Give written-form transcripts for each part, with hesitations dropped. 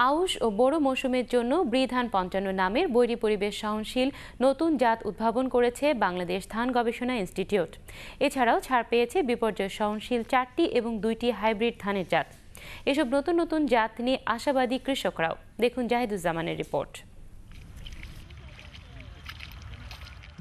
আউশ ও বোরো মৌসুমের জন্য বৃধান ৫৫ নামের বৈরী পরিবেশ সহনশীল নতুন জাত উদ্ভাবন করেছে বাংলাদেশ ধান গবেষণা ইনস্টিটিউট। এছাড়াও ছাড় পেয়েছে বিপর্যয় সহনশীল ৪টি এবং ২টি হাইব্রিড ধানের জাত। এসব নতুন নতুন জাত নিয়ে আশাবাদী কৃষকরাও। দেখুন জাহিদুজ্জামানের রিপোর্ট।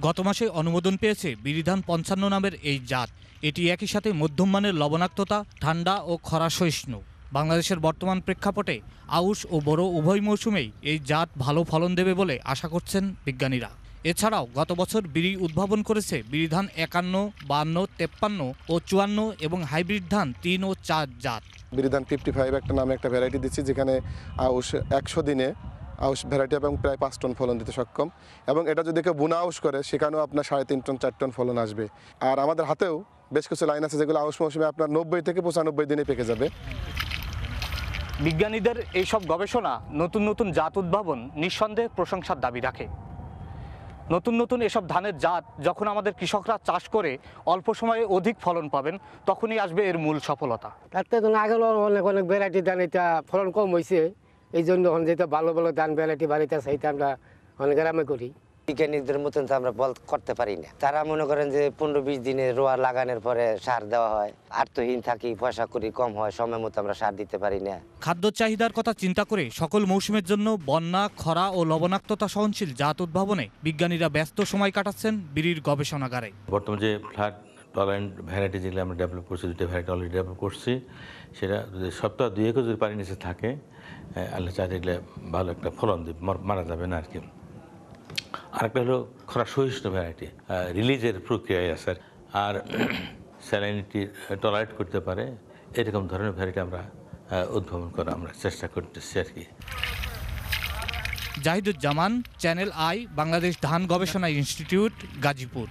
গত মাসে অনুমোদন পেয়েছে বৃধান ৫৫ নামের এই জাত। এটি একই সাথে মধ্যম মানের লবণাক্ততা, ঠান্ডা ও খরা সহিষ্ণু। বাংলাদেশের বর্তমান প্রেক্ষাপটে আউশ ও বোরো উভয় মৌসুমেই এই জাত ভালো ফলন দেবে বলে আশা করছেন বিজ্ঞানীরা। এছাড়াও গত বছর বিরি উদ্ভাবন করেছে বিরি ধান ৫১, ৫২, ৫৩ ও ৫৪ এবং হাইব্রিড ধান ৩ ও ৪ জাত। বিরি ধান 55 একটা নামে একটা ভ্যারাইটি দিচ্ছি, যেখানে আউশ ১০০ দিনে আউশ ভ্যারাইটি এবং প্রায় ৫ টন ফলন দিতে সক্ষম। এবং এটা যদি কেউ বুনা আউশ করে সেখানেও আপনার ৩.৫ টন ৪ টন ফলন আসবে। আর আমাদের হাতেও বেশ কিছু লাইন আছে যেগুলো আউশ মৌসুমে আপনার ৯০ থেকে ৯৫ দিনে পেকে যাবে। বিজ্ঞানীদের এইসব গবেষণা নতুন নতুন জাত উদ্ভাবন নিঃসন্দেহে প্রশংসার দাবি রাখে। নতুন নতুন এসব ধানের জাত যখন আমাদের কৃষকরা চাষ করে অল্প সময়ে অধিক ফলন পাবেন, তখনই আসবে এর মূল সফলতা। তাতে আগে অনেক অনেক ভ্যারাইটি ধান, এটা ফলন কম হয়েছে, এই জন্য যেটা ভালো ভালো ধান ভ্যারাইটি বাড়িতে সেইটা আমরা অনেক গ্রামে করি। বিজ্ঞানীদের মতন তো আমরা করতে পারি না। তারা মনে করেন যে ১৫-২০ দিনে রোয়া লাগানোর পরে সার দেওয়া হয়, আর্থহীন থাকি, পয়সা করি কম হয়, সময় মতো আমরা সার দিতে পারি না। খাদ্য চাহিদার কথা চিন্তা করে সকল মৌসুমের জন্য বন্যা, খরা ও লবণাক্ততা সহনশীল জাত উদ্ভাবনে বিজ্ঞানীরা ব্যস্ত সময় কাটাচ্ছেন বিরির গবেষণাগারে। বর্তমানে যে ফ্ল্যাট টলারেন্ট ভ্যারাইটি যেগুলো আমরা ডেভেলপ করছি, 2টা ভ্যারাইটি অলরেডি ডেভেলপ করছি, সেটা যদি সপ্তাহ 2 যদি পানির নিচে থাকে, আল্লাহ চাই দেখলে ভালো একটা ফলন দেবে, মারা যাবে না আর কি। আরেকটা হলো খরা সহিষ্ণু ভ্যারাইটি, রিলিজের প্রক্রিয়ায় আছে, আর স্যালাইনিটি টলারেট করতে পারে, এরকম ধরনের ভ্যারাইটি আমরা উদ্ভাবন করা আমরা চেষ্টা করতেছি আর কি। জাহিদুজ্জামান, চ্যানেল আই, বাংলাদেশ ধান গবেষণা ইনস্টিটিউট, গাজীপুর।